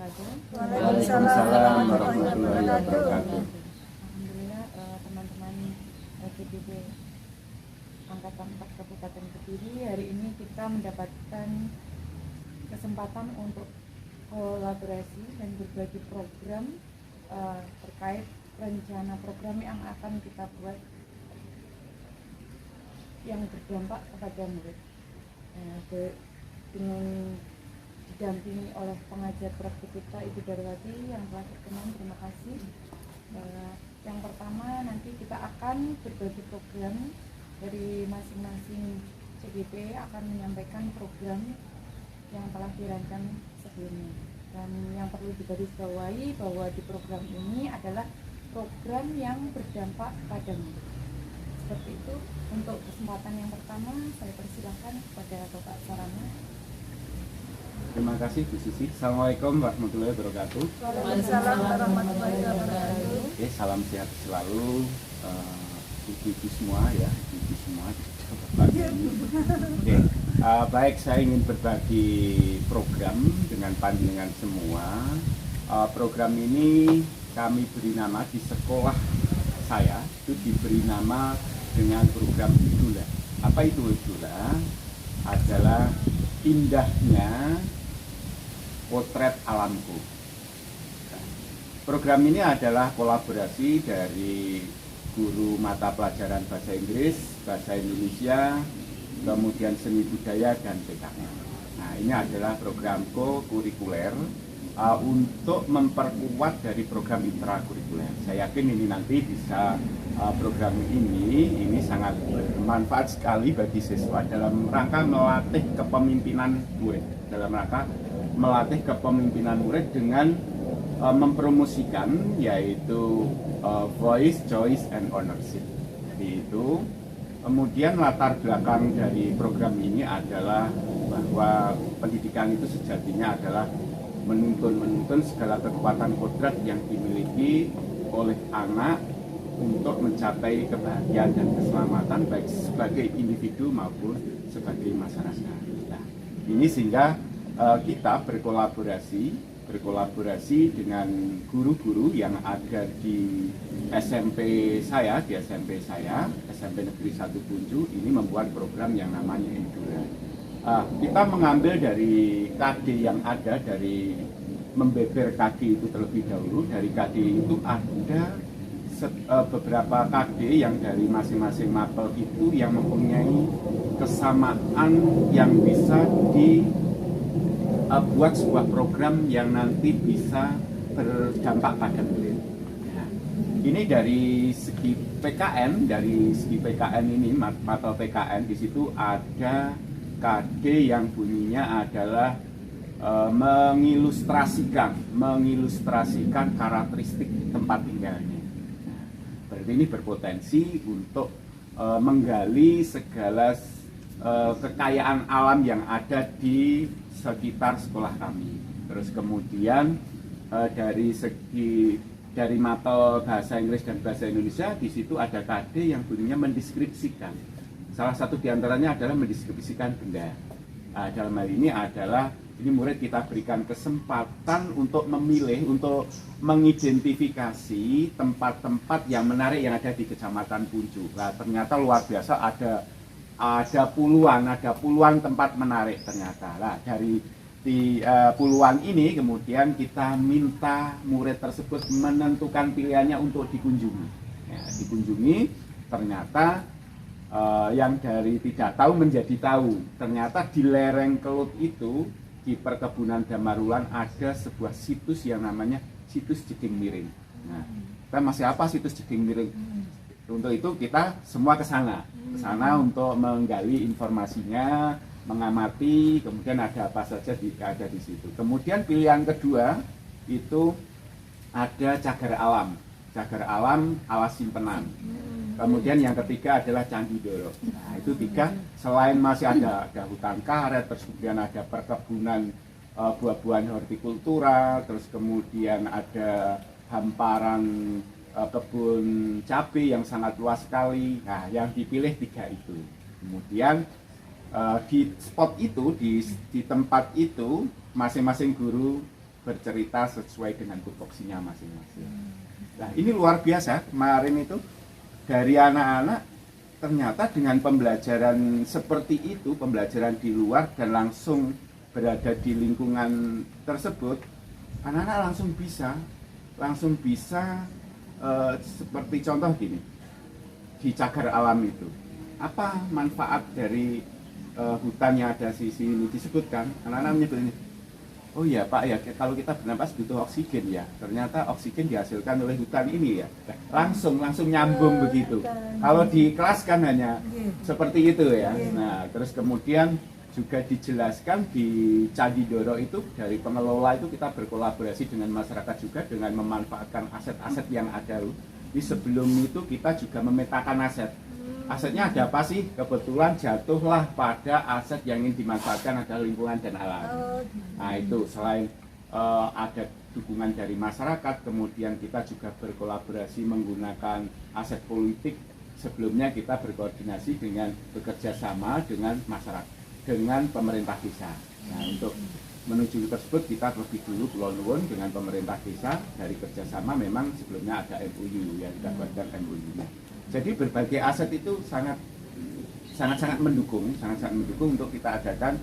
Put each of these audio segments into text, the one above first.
wabarakatuh. Waalaikumsalam warahmatullahi wabarakatuh. Alhamdulillah teman-teman GPB Angkatan 4 Kabupaten Kediri, hari ini kita mendapatkan kesempatan untuk kolaborasi dan berbagi program terkait rencana program yang akan kita buat yang berdampak kepada murid. Dengan didampingi oleh pengajar praktik kita Ibu Darwati yang telah berkenan, terima kasih. Yang pertama, nanti kita akan berbagi program dari masing-masing CGP akan menyampaikan program yang telah dirancang sebelumnya. Dan yang perlu digarisbawahi bahwa di program ini adalah program yang berdampak pada murid. Seperti itu. Untuk kesempatan yang pertama, saya persilahkan kepada Bapak Sarana. Terima kasih Bu Sisi. Assalamualaikum warahmatullahi wabarakatuh. Waalaikumsalam warahmatullahi wabarakatuh. Oke, salam sehat selalu ibu-ibu semua ya, ibu-ibu semua. Oke, baik, saya ingin berbagi program dengan panjenengan semua. Program ini kami beri nama di sekolah saya, itu diberi nama dengan program Idola. Apa itu Idola? Adalah indahnya potret alamku. Program ini adalah kolaborasi dari guru mata pelajaran bahasa Inggris, bahasa Indonesia, kemudian seni budaya dan PKN. Nah, ini adalah program co-kurikuler untuk memperkuat dari program intrakurikuler. Saya yakin ini nanti bisa program ini sangat bermanfaat sekali bagi siswa dalam rangka melatih kepemimpinan murid, dalam rangka melatih kepemimpinan murid dengan mempromosikan yaitu voice, choice, and ownership. Jadi itu. Kemudian latar belakang dari program ini adalah bahwa pendidikan itu sejatinya adalah menuntun segala kekuatan kodrat yang dimiliki oleh anak untuk mencapai kebahagiaan dan keselamatan baik sebagai individu maupun sebagai masyarakat. Nah, ini sehingga kita berkolaborasi dengan guru-guru yang ada di SMP saya, SMP Negeri 1 Bunju, ini membuat program yang namanya Endura. Kita mengambil dari KD yang ada, dari membeber KD itu terlebih dahulu. Dari KD itu ada beberapa KD yang dari masing-masing mapel itu yang mempunyai kesamaan yang bisa buat sebuah program yang nanti bisa berdampak pada murid. Nah, ini dari segi PKN, ini mapel PKN, di situ ada KD yang bunyinya adalah mengilustrasikan karakteristik tempat tinggalnya. Nah, berarti ini berpotensi untuk menggali segala kekayaan alam yang ada di sekitar sekolah kami. Terus kemudian dari mapel bahasa Inggris dan bahasa Indonesia, di situ ada KD yang bunyinya mendeskripsikan. Salah satu diantaranya adalah mendeskripsikan benda. Dalam hal ini adalah murid kita berikan kesempatan untuk memilih, untuk mengidentifikasi tempat-tempat yang menarik yang ada di Kecamatan Bunju. Nah, ternyata luar biasa, ada puluhan tempat menarik ternyata. Nah, dari puluhan ini kemudian kita minta murid tersebut menentukan pilihannya untuk dikunjungi. Ya, dikunjungi, ternyata yang dari tidak tahu menjadi tahu. Ternyata di lereng Kelut itu, di perkebunan Damarulan, ada sebuah situs yang namanya situs Jeding Miring. Nah, kita masih apa situs Jeding Miring? Untuk itu kita semua ke sana untuk menggali informasinya, mengamati, kemudian ada apa saja ada di situ. Kemudian pilihan kedua itu ada cagar alam alas simpenan. Kemudian yang ketiga adalah Candi Doro. Nah, itu tiga. Selain masih ada hutan karet, terus kemudian ada perkebunan buah-buahan hortikultura, terus kemudian ada hamparan kebun cabai yang sangat luas sekali. Nah, yang dipilih tiga itu. Kemudian di spot itu, di tempat itu, masing-masing guru bercerita sesuai dengan tupoksinya masing-masing. Nah ini luar biasa, kemarin itu dari anak-anak ternyata dengan pembelajaran seperti itu, pembelajaran di luar dan langsung berada di lingkungan tersebut, anak-anak langsung bisa seperti contoh gini, di cagar alam itu apa manfaat dari hutan yang ada di sini disebutkan, anak-anak menyebut ini, oh iya Pak ya, kalau kita bernapas butuh oksigen ya, ternyata oksigen dihasilkan oleh hutan ini ya, langsung nyambung begitu. Kalau di kelas kan hanya seperti itu ya. Nah terus kemudian juga dijelaskan di Candi Doro itu dari pengelola itu kita berkolaborasi dengan masyarakat juga dengan memanfaatkan aset-aset yang ada. Di sebelum itu kita juga memetakan aset. Asetnya ada apa sih? Kebetulan jatuhlah pada aset yang ingin dimanfaatkan adalah lingkungan dan alam. Nah itu selain ada dukungan dari masyarakat, kemudian kita juga berkolaborasi menggunakan aset politik. Sebelumnya kita berkoordinasi dengan bekerja sama dengan masyarakat, dengan pemerintah desa. Nah untuk menuju tersebut kita lebih dulu Pulau Nuwun dengan pemerintah desa dari kerjasama, memang sebelumnya ada MOU yang kita buatkan MOU-nya. Jadi berbagai aset itu sangat mendukung untuk kita adakan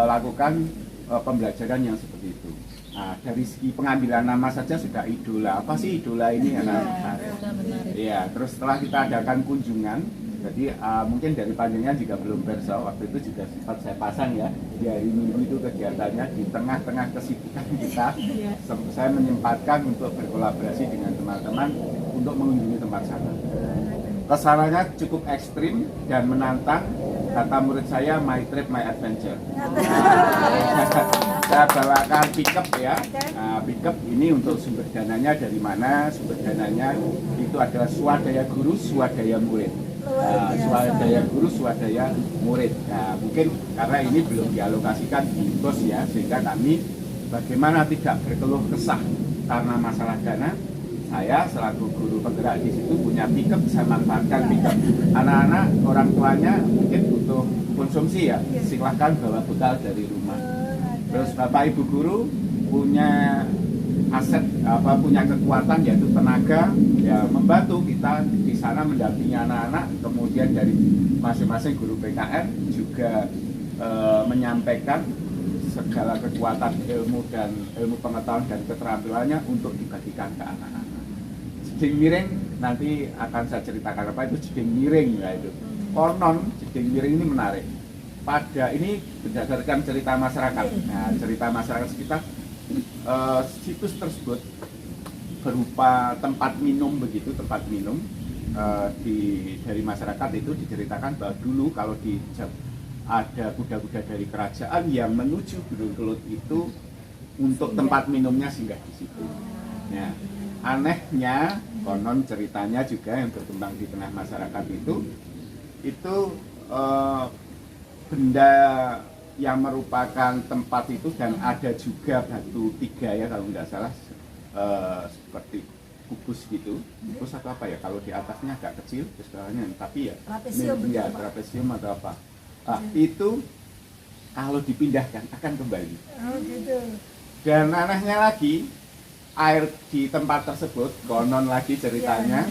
lakukan pembelajaran yang seperti itu. Nah, dari segi pengambilan nama saja sudah idola. Apa sih idola ini anak-anak? Iya, terus setelah kita adakan kunjungan, jadi mungkin dari panjangnya juga belum bersa, waktu itu juga sempat saya pasang ya, di hari Minggu itu kegiatannya di tengah-tengah kesibukan kita, saya menyempatkan untuk berkolaborasi dengan teman-teman untuk mengunjungi tempat sana. Kesananya cukup ekstrim dan menantang, kata murid saya, my trip, my adventure. Saya bawakan pickup ya, pickup ini untuk sumber dananya dari mana? Sumber dananya itu adalah swadaya guru, swadaya murid. Swadaya guru, swadaya murid. Nah, mungkin karena ini belum dialokasikan di BOS ya, sehingga kami bagaimana tidak berkeluh kesah karena masalah dana. Saya selaku guru penggerak di situ punya pickup, saya manfaatkan pickup. Anak-anak, orang tuanya mungkin butuh konsumsi ya, silahkan bawa bekal dari rumah. Terus Bapak Ibu guru punya aset punya kekuatan yaitu tenaga ya, membantu kita di sana mendampingi anak-anak. Kemudian dari masing-masing guru PKN juga menyampaikan segala kekuatan ilmu pengetahuan dan keterampilannya untuk dibagikan ke anak-anak. Jeding miring nanti akan saya ceritakan apa itu jeding miring ya itu. Konon jeding miring ini menarik. Pada ini berdasarkan cerita masyarakat. Nah, cerita masyarakat sekitar situs tersebut berupa tempat minum begitu, tempat minum dari masyarakat itu diceritakan bahwa dulu kalau ada kuda-kuda dari kerajaan yang menuju Gunung Kelut itu untuk tempat minumnya singgah di situ. Nah, anehnya konon ceritanya juga yang berkembang di tengah masyarakat itu benda yang merupakan tempat itu dan ada juga batu tiga ya kalau nggak salah seperti kubus gitu, kubus atau apa ya, kalau di atasnya agak kecil kesalahannya, tapi ya trapesium atau apa. Nah, itu kalau dipindahkan akan kembali. Gitu. Dan anehnya lagi, air di tempat tersebut, konon lagi ceritanya,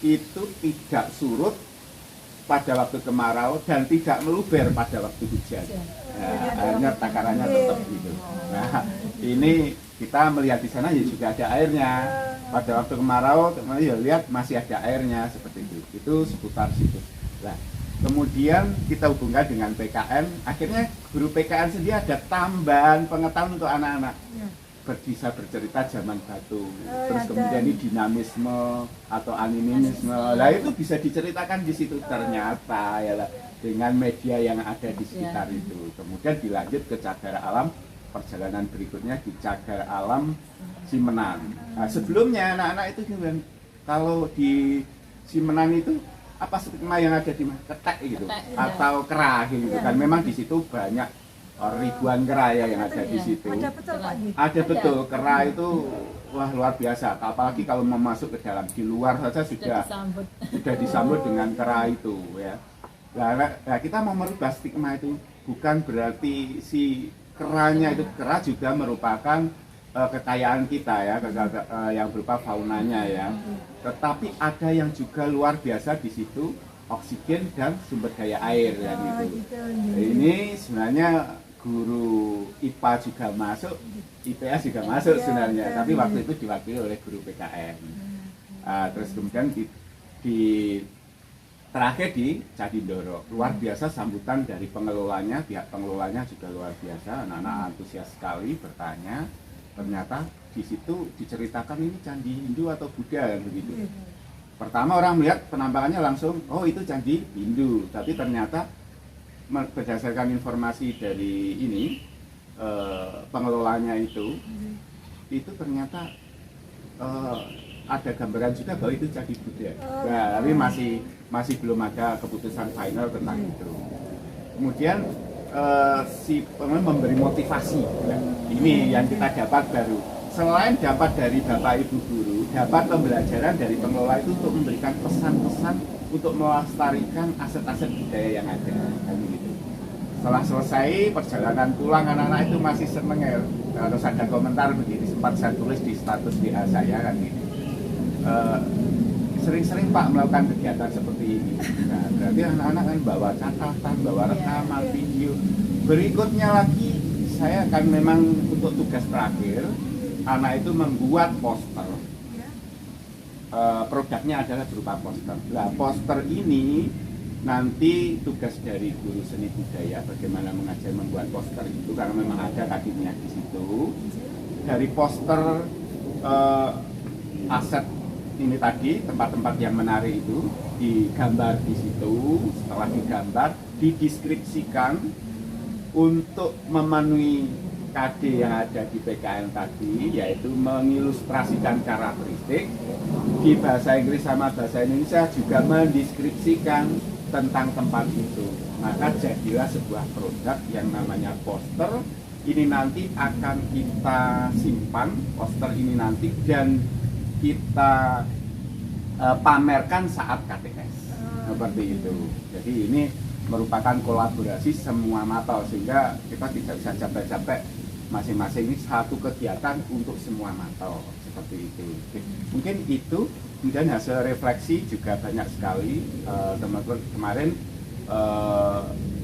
itu tidak surut pada waktu kemarau dan tidak meluber pada waktu hujan. Nah, airnya takarannya tetap gitu. Nah, ini kita melihat di sana ya juga ada airnya. Pada waktu kemarau, ya lihat masih ada airnya seperti itu. Itu seputar situ. Nah, kemudian kita hubungkan dengan PKN. Akhirnya guru PKN sendiri ada tambahan pengetahuan untuk anak-anak. Bisa bercerita zaman batu. Terus kemudian ini dinamisme atau animisme. Lah itu bisa diceritakan di situ ternyata ya lah, dengan media yang ada di sekitar itu. Kemudian dilanjut ke cagar alam. Perjalanan berikutnya di cagar alam Simenan. Nah, sebelumnya anak-anak itu juga kalau di Simenan itu apa stigma yang ada di ketek gitu atau kera gitu kan. Memang di situ banyak ribuan kera ya yang ada di situ. Ada betul Pak? Ada betul, kera itu wah luar biasa. Apalagi kalau mau masuk ke dalam, di luar saja sudah disambut dengan kera itu ya. Nah, kita mau merubah stigma itu, bukan berarti si keranya itu, kera juga merupakan kekayaan kita ya, yang berupa faunanya ya. Tetapi ada yang juga luar biasa di situ, oksigen dan sumber daya air ya gitu. Ini sebenarnya guru IPA juga masuk, IPS juga masuk sebenarnya, tapi waktu itu diwakili oleh guru PKN. Terus kemudian di terakhir di Cadindoro, luar biasa sambutan dari pengelolanya, pihak pengelolanya juga luar biasa, anak-anak antusias sekali bertanya. Ternyata di situ diceritakan ini candi Hindu atau Buddha kan begitu. Pertama orang melihat penampakannya langsung, oh itu candi Hindu, tapi ternyata berdasarkan informasi dari ini pengelolanya itu ternyata ada gambaran juga bahwa itu candi Buddha. Nah, tapi masih belum ada keputusan final tentang itu. Kemudian si pemain memberi motivasi. Nah, ini yang kita dapat baru. Selain dapat dari Bapak Ibu guru, dapat pembelajaran dari pengelola itu untuk memberikan pesan-pesan untuk melestarikan aset-aset budaya yang ada. Gitu. Setelah selesai perjalanan pulang, anak-anak itu masih seneng ya. Terus ada komentar begini, sempat saya tulis di status WA saya kan gitu. Sering-sering Pak melakukan kegiatan seperti ini. Nah, berarti anak-anak kan bawa catatan, bawa rekaman, video. Berikutnya lagi, saya akan memang untuk tugas terakhir, anak itu membuat poster. Produknya adalah berupa poster. Nah, poster ini nanti tugas dari guru seni budaya bagaimana mengajar membuat poster itu, karena memang ada kakinya di situ. Dari poster aset ini tadi, tempat-tempat yang menarik itu digambar di situ. Setelah digambar, dideskripsikan untuk memenuhi KD yang ada di PKN tadi, yaitu mengilustrasikan karakteristik. Di bahasa Inggris sama bahasa Indonesia juga mendeskripsikan tentang tempat itu. Maka jadilah sebuah produk yang namanya poster. Ini nanti akan kita simpan, poster ini nanti, dan kita pamerkan saat KTS. Seperti itu. Jadi ini merupakan kolaborasi semua mata, sehingga kita tidak bisa capek-capek, masing-masing ini satu kegiatan untuk semua mata, seperti itu. Oke. Mungkin itu. Kemudian hasil refleksi juga banyak sekali. Teman-teman kemarin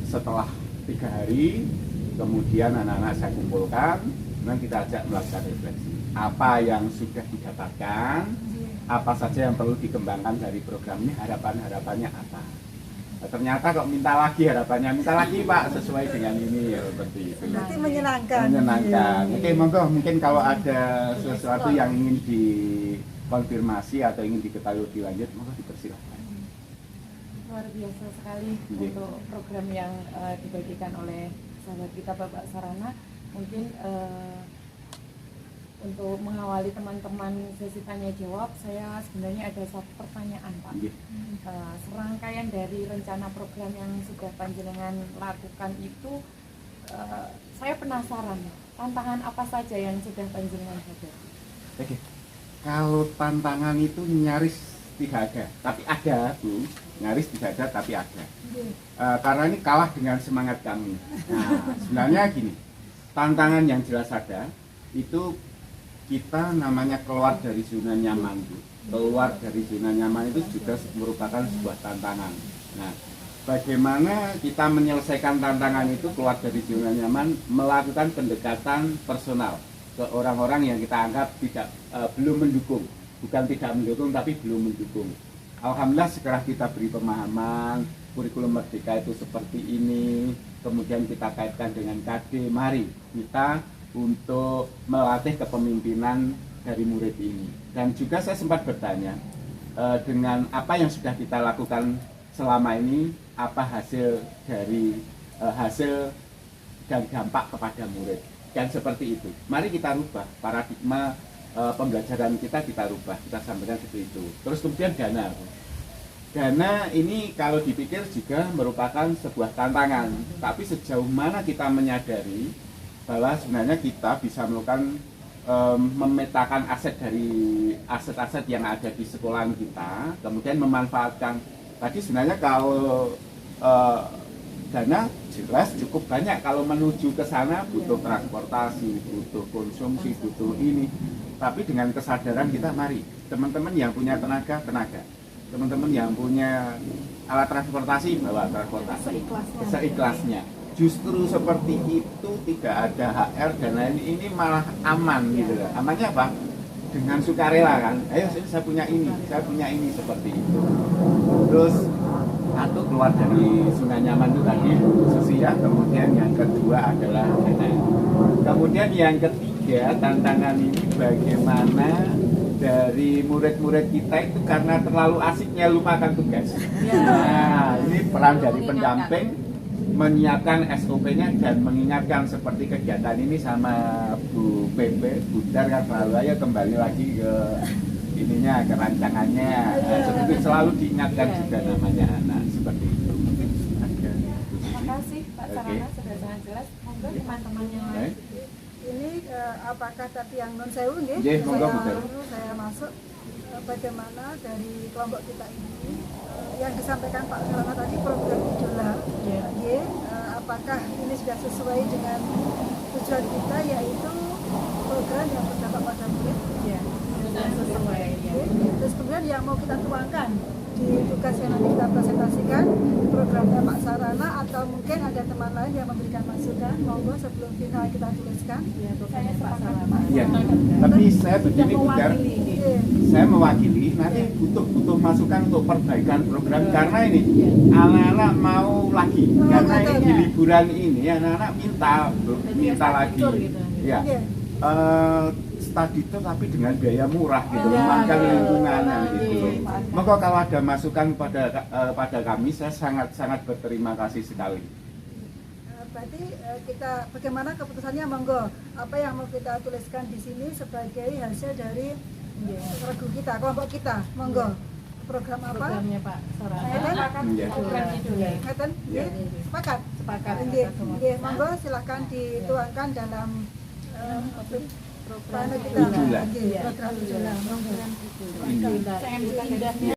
setelah 3 hari, kemudian anak-anak saya kumpulkan, kemudian kita ajak melakukan refleksi. Apa yang sudah didapatkan, apa saja yang perlu dikembangkan dari program ini, harapan-harapannya apa. Nah, ternyata kok minta lagi harapannya, minta lagi Pak, sesuai dengan ini ya, seperti itu. Nanti menyenangkan. Menyenangkan. Oke, monggo, mungkin kalau ada sesuatu yang ingin dikonfirmasi atau ingin diketahui lebih lanjut, monggo dipersilahkan. Luar biasa sekali untuk program yang dibagikan oleh sahabat kita Bapak Sarana. Mungkin untuk mengawali teman-teman sesi tanya jawab, saya sebenarnya ada satu pertanyaan Pak. Serangkaian dari rencana program yang sudah panjenengan lakukan itu, saya penasaran, tantangan apa saja yang sudah panjenengan hadapi? Oke, kalau tantangan itu nyaris tidak ada, tapi ada Bu, nyaris tidak ada tapi ada. Karena ini kalah dengan semangat kami. Nah, sebenarnya gini, tantangan yang jelas ada, itu kita namanya keluar dari zona nyaman. Keluar dari zona nyaman itu juga merupakan sebuah tantangan. Nah, bagaimana kita menyelesaikan tantangan itu keluar dari zona nyaman, melakukan pendekatan personal ke orang-orang yang kita anggap belum mendukung. Bukan tidak mendukung, tapi belum mendukung. Alhamdulillah setelah kita beri pemahaman, kurikulum merdeka itu seperti ini, kemudian kita kaitkan dengan KD, mari kita untuk melatih kepemimpinan dari murid ini. Dan juga saya sempat bertanya, dengan apa yang sudah kita lakukan selama ini, apa hasil dari hasil dan dampak kepada murid. Dan seperti itu, mari kita rubah paradigma pembelajaran kita rubah, kita sampaikan seperti itu. Terus kemudian dana. Dana ini kalau dipikir juga merupakan sebuah tantangan, tapi sejauh mana kita menyadari bahwa sebenarnya kita bisa melakukan memetakan aset dari aset-aset yang ada di sekolahan kita, kemudian memanfaatkan. Tadi sebenarnya kalau dana jelas cukup banyak. Kalau menuju ke sana butuh transportasi, butuh konsumsi, butuh ini. Tapi dengan kesadaran kita, mari teman-teman yang punya tenaga, teman-teman yang punya alat transportasi, bawa transportasi seikhlasnya. Justru seperti itu, tidak ada HR dan lain, ini malah aman gitu. Amannya apa? Dengan sukarela kan. Ayo saya punya ini seperti itu. Terus satu, keluar dari zona nyaman itu tadi Susi ya. Kemudian yang kedua adalah dana. Kemudian yang ketiga, tantangan ini bagaimana dari murid-murid kita itu karena terlalu asiknya lupakan tugas. Nah, ini peran dari pendamping menyiapkan SOP-nya dan mengingatkan seperti kegiatan ini sama Bu Pepe, Budar kan selalu ayo kembali lagi ke ininya, ke rancangannya. Nah, seperti selalu diingatkan juga namanya anak seperti itu. Mungkin ada. Terima kasih Pak Sarana, sudah sangat jelas. Monggo teman-teman yang lain. Ini apakah tadi yang non sewu nggih? Nggih, monggo, betul. Saya masuk bagaimana dari kelompok kita ini yang disampaikan Pak Sarana tadi program idola. Nggih, apakah ini sudah sesuai dengan tujuan kita, yaitu program yang berdampak pada murid? Ya, sudah sesuai ya. Terus kemudian yang mau kita tuangkan di tugas yang nanti kita presentasikan programnya Pak Sarana, atau mungkin ada teman lain yang memberikan masukan, monggo sebelum final kita tuliskan. Ya, saya Pak Sarana. Ya, tapi saya begini Budar, saya mewakili, nanti butuh masukan untuk perbaikan program karena ini anak-anak mau lagi, karena ini di liburan ini anak-anak minta lagi, ya. Study tour tapi dengan biaya murah gitu, makan lingkungan gitu. Maka kalau ada masukan pada kami, saya sangat berterima kasih sekali. Berarti kita bagaimana keputusannya, monggo. Apa yang mau kita tuliskan di sini sebagai hasil dari regu kita, kelompok kita, monggo. Program apa? Programnya Pak Sarana. Program idola. Ngeten? Sepakat. Nggih, monggo silahkan dituangkan dalam program kita. Idola. Program idola. Indahnya